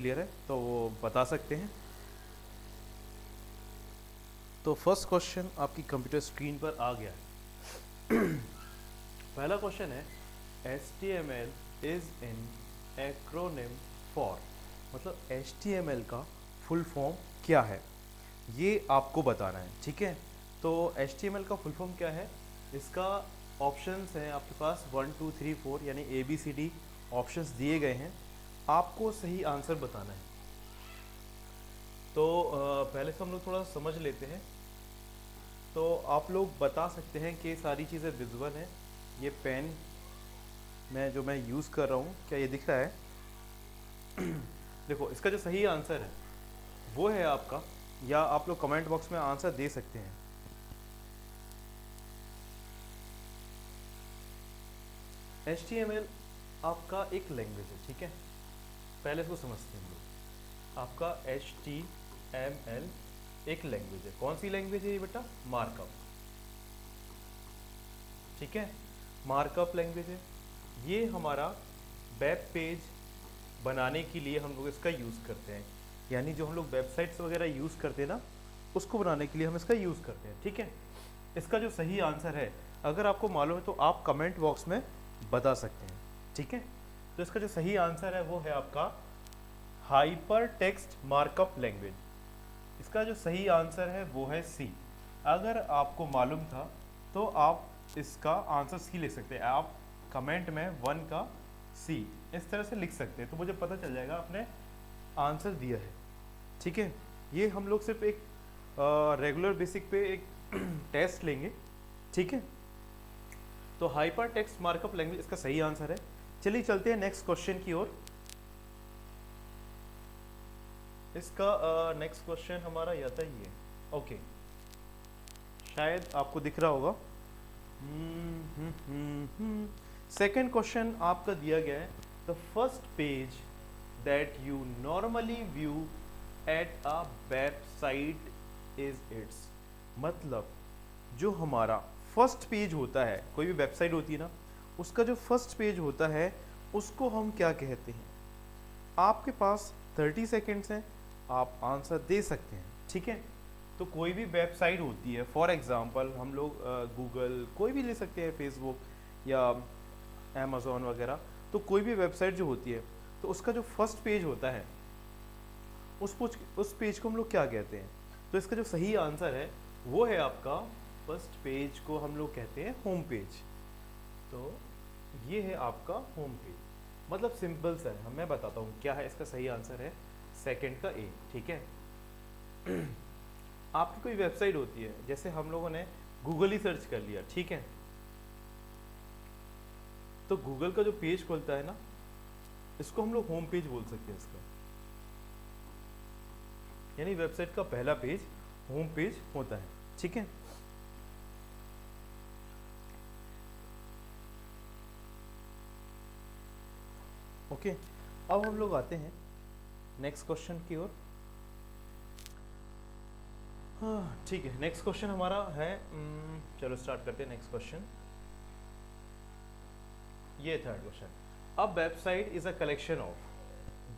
Clear है तो वो बता सकते हैं। तो फर्स्ट क्वेश्चन आपकी कंप्यूटर स्क्रीन पर आ गया है। पहला क्वेश्चन है HTML is in acronym for, मतलब HTML का फुल फॉर्म क्या है ये आपको बताना है। ठीक है, तो HTML का फुल फॉर्म क्या है, इसका ऑप्शंस हैं आपके पास 1 2 3 4 यानी ABCD ऑप्शंस दिए गए हैं, आपको सही आंसर बताना है। तो पहले से हम लोग थोड़ा समझ लेते हैं। तो आप लोग बता सकते हैं कि सारी चीज़ें विजुअल हैं। ये पेन जो मैं यूज़ कर रहा हूँ क्या ये दिख रहा है? देखो इसका जो सही आंसर है वो है आपका, या आप लोग कमेंट बॉक्स में आंसर दे सकते हैं। HTML आपका एक लैंग्वेज है, ठीक है, पहले इसको समझते हैं हम लोग। आपका HTML एक लैंग्वेज है। कौन सी लैंग्वेज है ये बेटा? मार्कअप। ठीक है, मार्कअप लैंग्वेज है। ये हमारा वेब पेज बनाने के लिए हम लोग इसका यूज़ करते हैं, यानी जो हम लोग वेबसाइट्स वगैरह यूज़ करते हैं ना, उसको बनाने के लिए हम इसका यूज़ करते हैं। ठीक है, इसका जो सही आंसर है अगर आपको मालूम है तो आप कमेंट बॉक्स में बता सकते हैं। ठीक है, तो इसका जो सही आंसर है वो है आपका हाइपर टेक्स्ट मार्कअप लैंग्वेज। इसका जो सही आंसर है वो है सी। अगर आपको मालूम था तो आप इसका आंसर सी लिख सकते हैं। आप कमेंट में 1 का सी इस तरह से लिख सकते हैं, तो मुझे पता चल जाएगा आपने आंसर दिया है। ठीक है, ये हम लोग सिर्फ एक रेगुलर बेसिक पे एक टेस्ट लेंगे। ठीक है, तो हाइपर टेक्स्ट मार्कअप लैंग्वेज इसका सही आंसर है। चलिए चलते हैं नेक्स्ट क्वेश्चन की ओर। इसका नेक्स्ट क्वेश्चन हमारा या था ये, ओके, शायद आपको दिख रहा होगा। सेकेंड क्वेश्चन आपका दिया गया है, the first page that you normally view at a website is it's, मतलब जो हमारा फर्स्ट पेज होता है, कोई भी वेबसाइट होती है ना, उसका जो फर्स्ट पेज होता है उसको हम क्या कहते हैं? आपके पास 30 सेकेंड्स हैं, आप आंसर दे सकते हैं। ठीक है, तो कोई भी वेबसाइट होती है, फॉर एग्जांपल हम लोग गूगल कोई भी ले सकते हैं, फेसबुक या अमेज़ॉन वगैरह, तो कोई भी वेबसाइट जो होती है तो उसका जो फर्स्ट पेज होता है उस पेज को हम लोग क्या कहते हैं? तो इसका जो सही आंसर है वो है आपका फर्स्ट पेज को हम लोग कहते हैं होम पेज। तो ये है आपका होम पेज, मतलब सिंपल सा है। मैं बताता हूँ क्या है इसका सही आंसर है सेकंड का ए। ठीक है, आपकी कोई वेबसाइट होती है, जैसे हम लोगों ने गूगल ही सर्च कर लिया, ठीक है, तो गूगल का जो पेज खुलता है ना, इसको हम लोग होम पेज बोल सकते हैं इसका, यानी वेबसाइट का पहला पेज होम पेज होता है। ठीक है, ओके, अब हम लोग आते हैं नेक्स्ट क्वेश्चन की ओर। हाँ ठीक है, नेक्स्ट क्वेश्चन हमारा है, चलो स्टार्ट करते हैं नेक्स्ट क्वेश्चन। ये थर्ड क्वेश्चन, अब website is a collection of,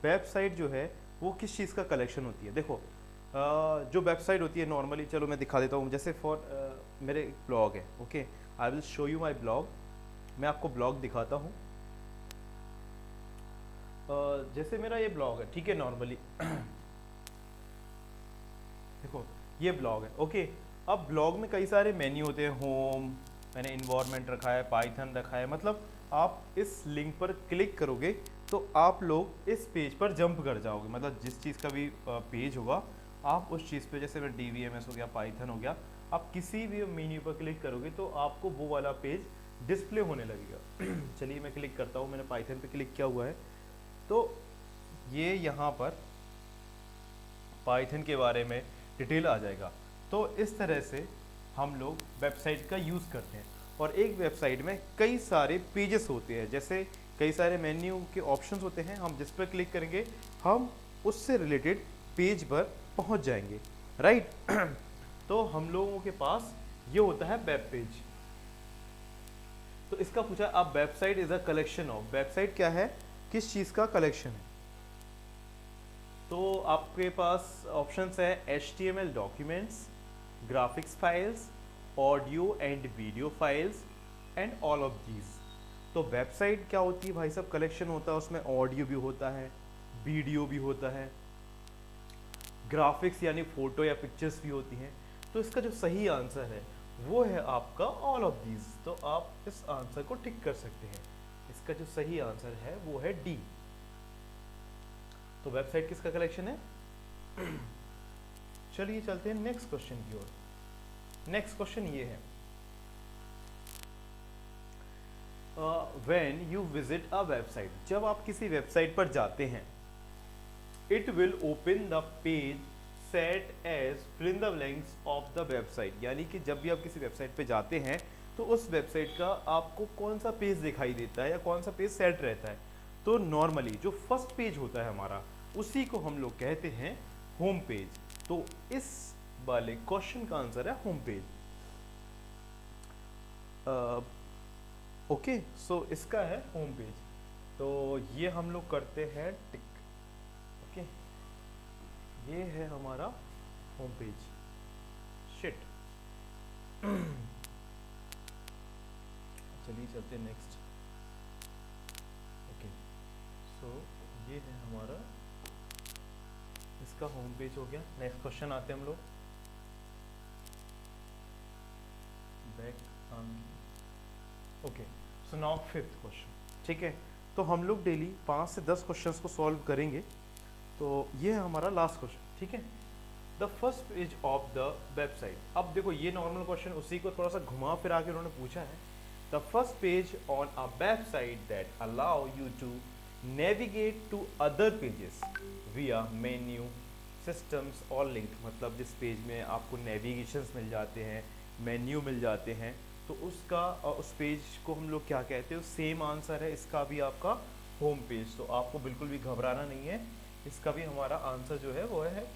website जो है वो किस चीज़ का कलेक्शन होती है? देखो जो वेबसाइट होती है नॉर्मली, चलो मैं दिखा देता हूँ, जैसे फॉर मेरे एक ब्लॉग है, okay, I will show you my blog. मैं आपको ब्लॉग दिखाता हूँ। जैसे मेरा ये ब्लॉग है, ठीक है, नॉर्मली देखो ये ब्लॉग है, ओके। अब ब्लॉग में कई सारे मेन्यू होते हैं, होम, मैंने इन्वायरमेंट रखा है, पाइथन रखा है, मतलब आप इस लिंक पर क्लिक करोगे तो आप लोग इस पेज पर जंप कर जाओगे, मतलब जिस चीज़ का भी पेज होगा आप उस चीज़ पे, जैसे मैं DVMS हो गया, पाइथन हो गया, आप किसी भी मेन्यू पर क्लिक करोगे तो आपको वो वाला पेज डिस्प्ले होने लगेगा। चलिए मैं क्लिक करता हूँ, मैंने पाइथन पे क्लिक किया हुआ है, तो ये यहाँ पर पाइथन के बारे में डिटेल आ जाएगा। तो इस तरह से हम लोग वेबसाइट का यूज़ करते हैं, और एक वेबसाइट में कई सारे पेजेस होते हैं, जैसे कई सारे मेन्यू के ऑप्शंस होते हैं, हम जिस पर क्लिक करेंगे हम उससे रिलेटेड पेज पर पहुंच जाएंगे, राइट। तो हम लोगों के पास ये होता है वेब पेज। तो इसका पूछा अब website is a collection of, website क्या है, किस चीज़ का कलेक्शन है? तो आपके पास ऑप्शंस है HTML documents, graphics files, audio and video files and all of these. तो वेबसाइट क्या होती है भाई साहब, कलेक्शन होता है, उसमें ऑडियो भी होता है, वीडियो भी होता है, ग्राफिक्स यानी फोटो या पिक्चर्स भी होती हैं। तो इसका जो सही आंसर है वो है आपका ऑल ऑफ दीज। तो आप इस आंसर को टिक कर सकते हैं। इसका जो सही आंसर है वो है डी। तो वेबसाइट किसका कलेक्शन है? चलिए चलते हैं नेक्स्ट क्वेश्चन की ओर। नेक्स्ट क्वेश्चन ये है, when you visit a website, जब आप किसी वेबसाइट पर जाते हैं, it will open the page set as fill in the blanks of the website. यानी कि जब भी आप किसी वेबसाइट पे जाते हैं तो उस वेबसाइट का आपको कौन सा पेज दिखाई देता है या कौन सा पेज सेट रहता है। तो नॉर्मली जो फर्स्ट पेज होता है हमारा, उसी को हम लोग कहते हैं होम पेज। तो इस वाले क्वेश्चन का आंसर है होम पेज। ओके, सो इसका है होम पेज। तो ये हम लोग करते हैं टिक। ओके, ये है हमारा होम पेज। शिट। चलिए चलते हैं नेक्स्ट। ओके, सो ये है हमारा, इसका होम पेज हो गया। नेक्स्ट क्वेश्चन आते हैं हम लोग। Back. Okay, so now fifth question. ठीक है, तो हम लोग डेली 5 से 10 क्वेश्चंस को सॉल्व करेंगे। तो ये है हमारा लास्ट क्वेश्चन। ठीक है, the first page of the website. अब देखो ये नॉर्मल क्वेश्चन, उसी को थोड़ा सा घुमा फिरा के उन्होंने पूछा है। The first page on a website that allow you to navigate to other pages via menu systems और लिंक। मतलब जिस पेज में आपको नेविगेशंस मिल जाते हैं, मेन्यू मिल जाते हैं, तो उसका उस पेज को हम लोग क्या कहते हैं। सेम आंसर है इसका भी आपका होम पेज। तो आपको बिल्कुल भी घबराना नहीं है, इसका भी हमारा आंसर जो है वो है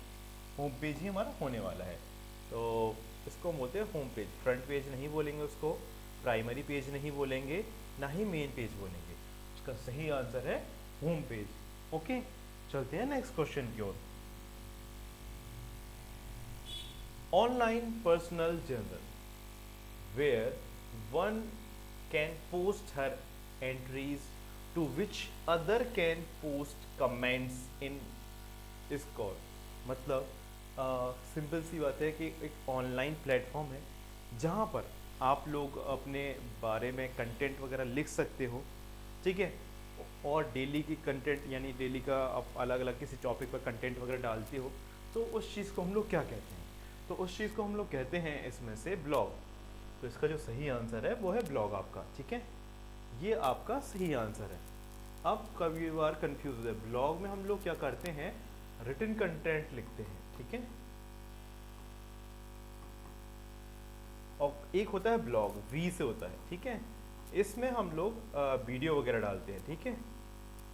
होम पेज ही हमारा होने वाला है। तो इसको बोलते हैं होम पेज। फ्रंट पेज नहीं बोलेंगे उसको, प्राइमरी पेज नहीं बोलेंगे, ना ही मेन पेज बोलेंगे। उसका सही आंसर है होम पेज। ओके, चलते हैं नेक्स्ट क्वेश्चन की ओर। Online personal journal where one can post her entries to which other can post comments in is called। मतलब सिंपल सी बात है कि एक ऑनलाइन प्लेटफॉर्म है जहाँ पर आप लोग अपने बारे में कंटेंट वगैरह लिख सकते हो। ठीक है, और डेली की कंटेंट यानी डेली का आप अलग अलग किसी टॉपिक पर कंटेंट वगैरह डालते हो, तो उस चीज़ को हम लोग क्या कहते हैं? तो उस चीज़ को हम लोग कहते हैं इसमें से ब्लॉग। तो इसका जो सही आंसर है वो है ब्लॉग आपका। ठीक है, ये आपका सही आंसर है। अब कभी बार कंफ्यूज है, ब्लॉग में हम लोग क्या करते हैं, रिटन कंटेंट लिखते हैं। ठीक है, और एक होता है ब्लॉग, वी से होता है। ठीक है, इसमें हम लोग वीडियो वगैरह डालते हैं। ठीक है,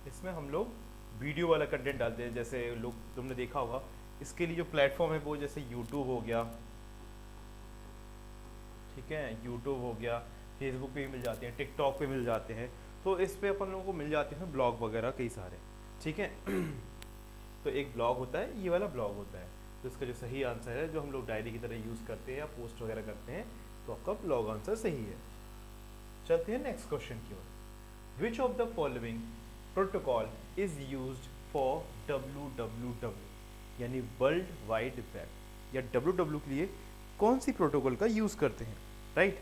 इसमें हम लोग वीडियो वाला कंटेंट डालते हैं। जैसे लोग तुमने देखा होगा, इसके लिए जो प्लेटफॉर्म है वो जैसे यूट्यूब हो गया। ठीक है, यूट्यूब हो गया, फेसबुक पे भी मिल जाते हैं, टिकटॉक पे मिल जाते हैं। तो इस पे अपन लोगों को मिल जाते हैं ब्लॉग वगैरह कई सारे। ठीक है, तो एक ब्लॉग होता है, ये वाला ब्लॉग होता है। तो इसका जो सही आंसर है, जो हम लोग डायरी की तरह यूज़ करते हैं या पोस्ट वगैरह करते हैं, तो आपका ब्लॉग आंसर सही है। चलते हैं नेक्स्ट क्वेश्चन की ओर। Which of the following protocol is used for WWW यानी वर्ल्ड वाइड वेब, या WWW के लिए कौन सी प्रोटोकॉल का यूज़ करते हैं? राइट,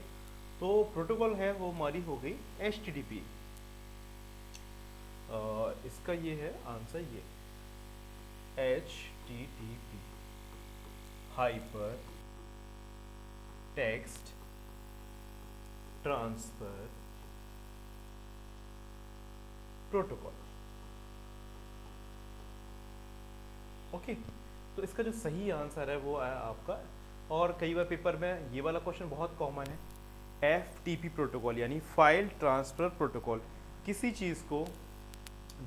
तो प्रोटोकॉल है वो हमारी हो गई HTTP। इसका ये है आंसर, ये HTTP hyper text transfer protocol. Okay, तो इसका जो सही आंसर है वो है आपका, और कई बार पेपर में ये वाला क्वेश्चन बहुत कॉमन है, FTP प्रोटोकॉल यानी फाइल ट्रांसफ़र प्रोटोकॉल। किसी चीज़ को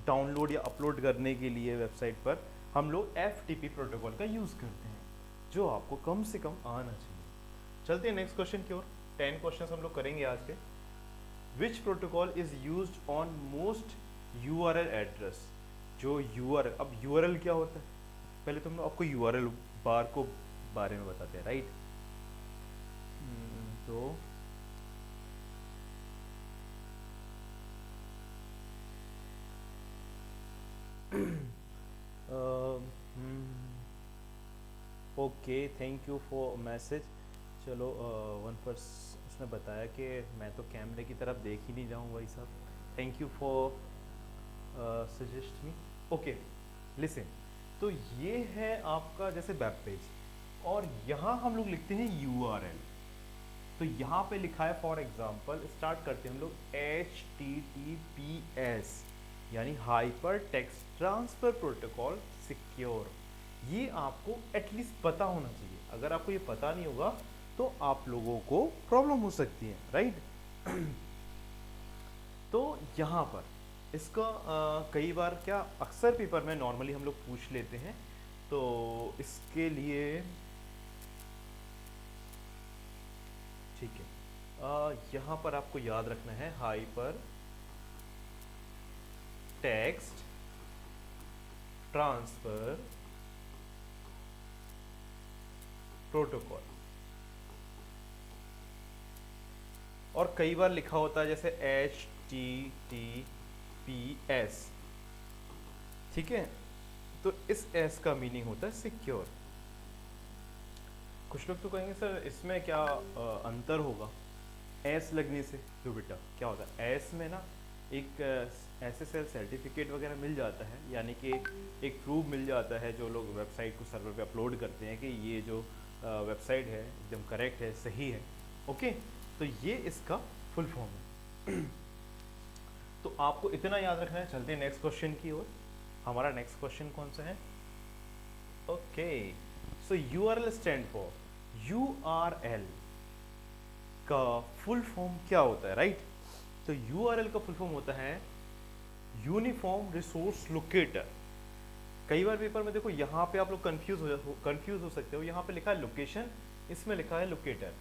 डाउनलोड या अपलोड करने के लिए वेबसाइट पर हम लोग FTP प्रोटोकॉल का यूज़ करते हैं, जो आपको कम से कम आना चाहिए। चलते हैं नेक्स्ट क्वेश्चन की ओर। 10 क्वेश्चन हम लोग करेंगे आज के। विच protocol is used on most URL address. जो URL, अब URL क्या होता है? पहले तो हम लोग आपको यूआरएल बार को बारे में बताते हैं, राइट। तो okay, thank you for message. चलो वन पर्स उसने बताया कि मैं तो कैमरे की तरफ देख ही नहीं जाऊँ भाई साहब। Thank you for suggest me. Okay listen, तो ये है आपका जैसे वेब पेज, और यहाँ हम लोग लिखते हैं यूआरएल। तो यहाँ पे लिखा है फॉर एग्जांपल, स्टार्ट करते हैं हम लोग HTTPS यानी hyper text transfer protocol secure. ये आपको एटलीस्ट पता होना चाहिए। अगर आपको ये पता नहीं होगा तो आप लोगों को प्रॉब्लम हो सकती है, राइट। तो यहाँ पर इसका कई बार क्या अक्सर पेपर में नॉर्मली हम लोग पूछ लेते हैं, तो इसके लिए ठीक है, यहाँ पर आपको याद रखना है हाइपर टेक्स्ट ट्रांसफर प्रोटोकॉल। और कई बार लिखा होता है जैसे HTTPS, ठीक है। तो इस S का मीनिंग होता है सिक्योर। कुछ लोग तो कहेंगे सर इसमें क्या अंतर होगा S लगने से। तो बेटा क्या होता है, S में ना एक SSL सर्टिफिकेट वगैरह मिल जाता है, यानी कि एक प्रूफ मिल जाता है जो लोग वेबसाइट को सर्वर पे अपलोड करते हैं कि ये जो वेबसाइट है एकदम करेक्ट है, सही है। ओके, तो ये इसका फुल फॉर्म है। तो आपको इतना याद रखना है। चलते हैं नेक्स्ट क्वेश्चन की ओर। हमारा नेक्स्ट क्वेश्चन कौन सा है? Okay, so URL stand for, URL का फुल फॉर्म क्या होता है, राइट। तो URL का फुल फॉर्म होता है यूनिफॉर्म रिसोर्स लोकेटर। कई बार पेपर में देखो यहाँ पे आप लोग कंफ्यूज हो सकते हो। यहाँ पे लिखा है लोकेशन, इसमें लिखा है लोकेटर।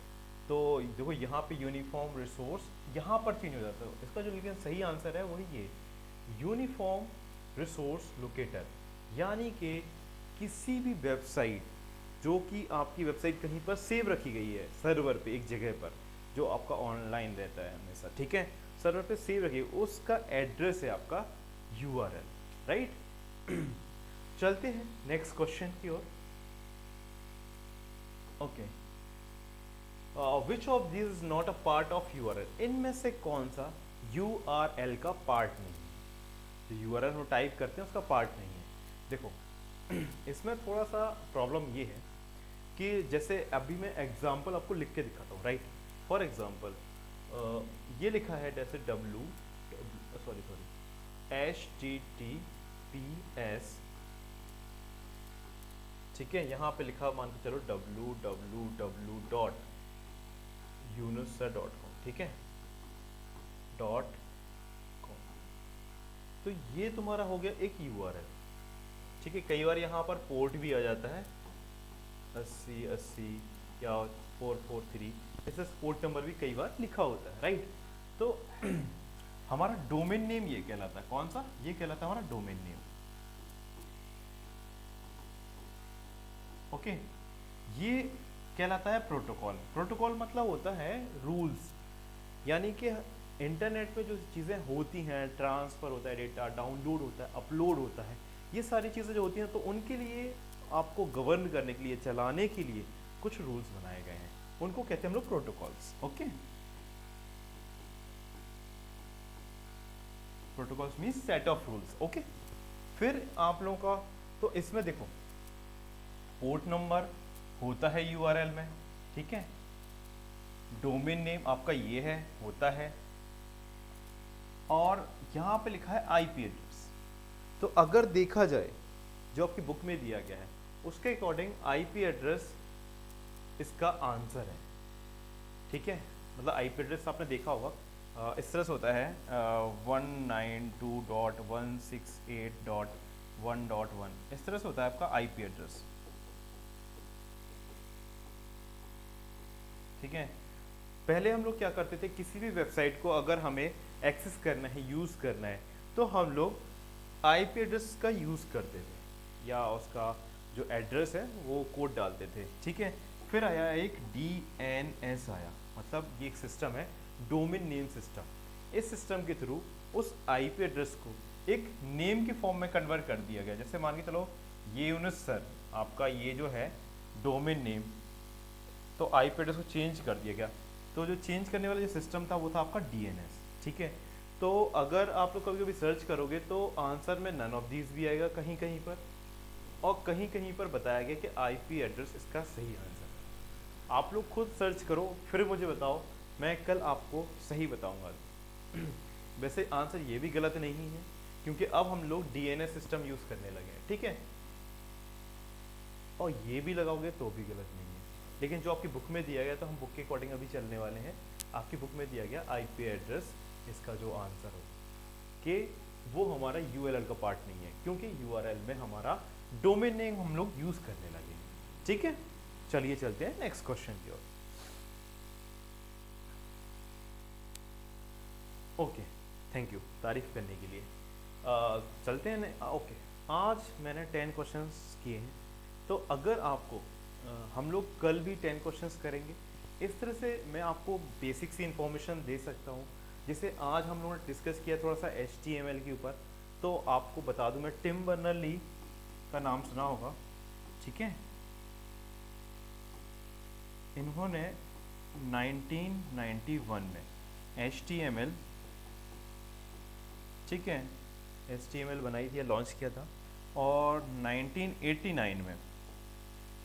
तो देखो यहाँ पे यूनिफॉर्म रिसोर्स यहाँ पर चेंज हो जाता है। इसका जो लेकिन सही आंसर है वही ये यूनिफॉर्म रिसोर्स लोकेटर, यानी कि किसी भी वेबसाइट जो कि आपकी वेबसाइट कहीं पर सेव रखी गई है सर्वर पे, एक जगह पर जो आपका ऑनलाइन रहता है हमेशा, ठीक है, सर्वर पे सेव रखी है, उसका एड्रेस है आपका URL, राइट। चलते हैं नेक्स्ट क्वेश्चन की ओर। Okay, which of this is not a part of URL? इनमें से कौन सा URL का पार्ट नहीं है? जो URL हम टाइप करते हैं उसका पार्ट नहीं है। देखो इसमें थोड़ा सा प्रॉब्लम ये है कि जैसे अभी मैं एग्जांपल आपको लिख के दिखाता हूँ, राइट। फॉर एग्जांपल ये लिखा है जैसे HTTPS, ठीक है। यहाँ पे लिखा मान के चलो www.unusr.com, ठीक है, .com। तो ये तुम्हारा हो गया एक URL, ठीक है। कई बार यहाँ पर पोर्ट भी आ जाता है 8080 या 443, ऐसे पोर्ट नंबर भी कई बार लिखा होता है, राइट। तो हमारा डोमेन नेम ये कहलाता है, कौन सा? ये कहलाता है हमारा डोमेन नेम। ओके, ये कहलाता है प्रोटोकॉल। प्रोटोकॉल मतलब होता है रूल्स, यानी कि इंटरनेट पे जो चीज़ें होती हैं, ट्रांसफ़र होता है डेटा, डाउनलोड होता है, अपलोड होता है, ये सारी चीज़ें जो होती हैं, तो उनके लिए आपको गवर्न करने के लिए, चलाने के लिए कुछ रूल्स बनाए गए हैं, उनको कहते हैं हम लोग protocols. Okay, protocols means set of rules. Okay, फिर आप लोगों का तो इसमें देखो पोर्ट नंबर होता है URL में, ठीक है। डोमेन नेम आपका ये है, होता है, और यहाँ पे लिखा है IP एड्रेस। तो अगर देखा जाए जो आपकी बुक में दिया गया है उसके अकॉर्डिंग IP एड्रेस इसका आंसर है, ठीक है। मतलब IP एड्रेस आपने देखा होगा इस तरह से होता है 192.168.1.1, इस तरह से होता है आपका IP एड्रेस, ठीक है। पहले हम लोग क्या करते थे, किसी भी वेबसाइट को अगर हमें एक्सेस करना है, यूज़ करना है, तो हम लोग IP एड्रेस का यूज़ करते थे, या उसका जो एड्रेस है वो कोड डालते थे, ठीक है। फिर आया एक DNS आया, मतलब ये एक सिस्टम है, डोमेन नेम सिस्टम। इस सिस्टम के थ्रू उस IP एड्रेस को एक नेम के फॉर्म में कन्वर्ट कर दिया गया। जैसे मान के चलो ये यूनुस सर आपका ये जो है डोमेन नेम, तो IP एड्रेस को चेंज कर दिया गया। तो जो चेंज करने वाला जो सिस्टम था वो था आपका DNS, ठीक है। तो अगर आप लोग कभी कभी सर्च करोगे तो आंसर में नन ऑफ दीज भी आएगा कहीं कहीं पर, और कहीं कहीं पर बताया गया कि IP एड्रेस इसका सही आंसर है। आप लोग खुद सर्च करो फिर मुझे बताओ, मैं कल आपको सही बताऊंगा। वैसे आंसर ये भी गलत नहीं है क्योंकि अब हम लोग DNS सिस्टम यूज़ करने लगे हैं, ठीक है। और ये भी लगाओगे तो भी गलत नहीं है, लेकिन जो आपकी बुक में दिया गया, तो हम बुक के अकॉर्डिंग अभी चलने वाले हैं। आपकी बुक में दिया गया IP एड्रेस इसका जो आंसर हो कि वो हमारा URL का पार्ट नहीं है, क्योंकि URL में हमारा डोमेन नेम हम लोग यूज़ करने लगे, ठीक है। चलिए चलते हैं नेक्स्ट क्वेश्चन की ओर। ओके, थैंक यू तारीफ करने के लिए। चलते हैं ओके। आज मैंने 10 क्वेश्चंस किए हैं, तो अगर आपको हम लोग कल भी 10 क्वेश्चंस करेंगे। इस तरह से मैं आपको बेसिक सी इन्फॉर्मेशन दे सकता हूँ। जैसे आज हम लोगों ने डिस्कस किया थोड़ा सा HTML के ऊपर, तो आपको बता दूं मैं, टिम बर्नर-ली का नाम सुना होगा, ठीक है। इन्होंने 1991 में HTML, ठीक है, HTML बनाई थी या लॉन्च किया था। और 1989 में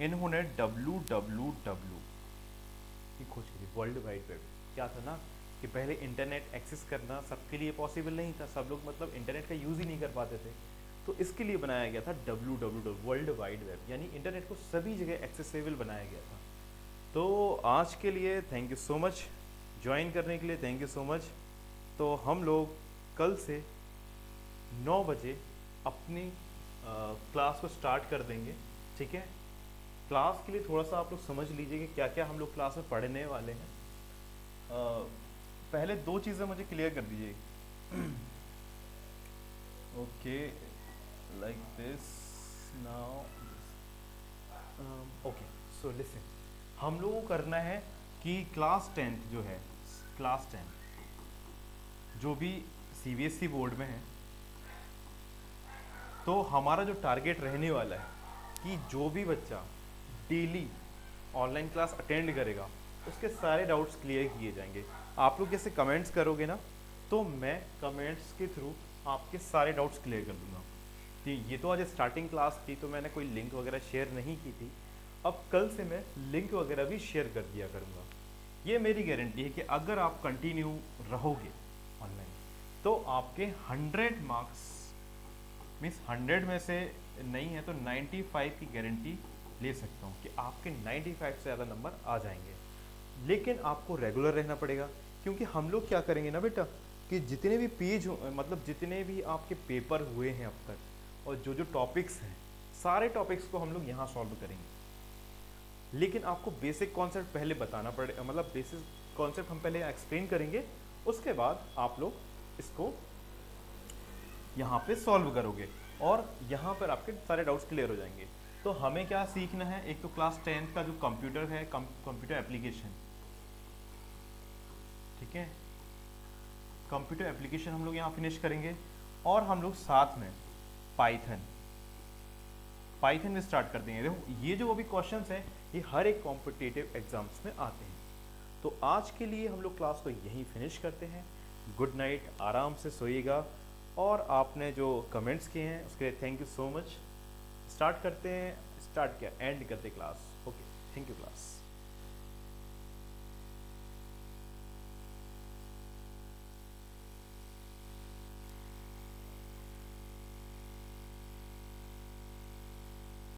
इन्होंने www की खोज की थी, वर्ल्ड वाइड वेब। क्या था ना कि पहले इंटरनेट एक्सेस करना सबके लिए पॉसिबल नहीं था, सब लोग मतलब इंटरनेट का यूज़ ही नहीं कर पाते थे। तो इसके लिए बनाया गया था www, वर्ल्ड वाइड वेब, यानी इंटरनेट को सभी जगह एक्सेसिबल बनाया गया था। तो आज के लिए thank you so much, join करने के लिए थैंक यू सो मच। तो हम लोग कल से 9 बजे अपनी क्लास को स्टार्ट कर देंगे, ठीक है। क्लास के लिए थोड़ा सा आप लोग समझ लीजिए कि क्या क्या हम लोग क्लास में पढ़ने वाले हैं। पहले 2 चीज़ें मुझे क्लियर कर दीजिए। Okay, like this now. Okay, so listen, हम लोगों को करना है कि क्लास 10th जो है, क्लास 10 जो भी CBSE बोर्ड में है, तो हमारा जो टारगेट रहने वाला है कि जो भी बच्चा डेली ऑनलाइन क्लास अटेंड करेगा उसके सारे डाउट्स क्लियर किए जाएंगे। आप लोग जैसे कमेंट्स करोगे ना, तो मैं कमेंट्स के थ्रू आपके सारे डाउट्स क्लियर कर दूंगा। तो ये तो आज स्टार्टिंग क्लास थी, तो मैंने कोई लिंक वगैरह शेयर नहीं की थी। अब कल से मैं लिंक वगैरह भी शेयर कर दिया करूँगा। ये मेरी गारंटी है कि अगर आप कंटिन्यू रहोगे ऑनलाइन, तो आपके 100 मार्क्स मीन्स 100 में से नहीं है तो 95 की गारंटी ले सकता हूँ कि आपके 95 से ज़्यादा नंबर आ जाएंगे। लेकिन आपको रेगुलर रहना पड़ेगा, क्योंकि हम लोग क्या करेंगे ना बेटा कि जितने भी पेज मतलब जितने भी आपके पेपर हुए हैं अब तक, और जो जो टॉपिक्स हैं, सारे टॉपिक्स को हम लोग यहाँ सॉल्व करेंगे। लेकिन आपको बेसिक कॉन्सेप्ट पहले बताना पड़ेगा, मतलब बेसिक कॉन्सेप्ट हम पहले एक्सप्लेन करेंगे, उसके बाद आप लोग इसको यहाँ पे सॉल्व करोगे और यहाँ पर आपके सारे डाउट्स क्लियर हो जाएंगे। तो हमें क्या सीखना है, एक तो क्लास 10th का जो कंप्यूटर है, कंप्यूटर एप्लीकेशन, ठीक है, कंप्यूटर एप्लीकेशन हम लोग यहाँ फिनिश करेंगे। और हम लोग साथ में पाइथन में स्टार्ट कर देंगे। देखो ये जो अभी क्वेश्चंस हैं ये हर एक कॉम्पिटिटिव एग्जाम्स में आते हैं। तो आज के लिए हम लोग क्लास को यहीं फिनिश करते हैं। गुड नाइट, आराम से सोइएगा। और आपने जो कमेंट्स किए हैं उसके लिए thank you so much. Start करते हैं, स्टार्ट किया, एंड करते class. Okay, thank you class.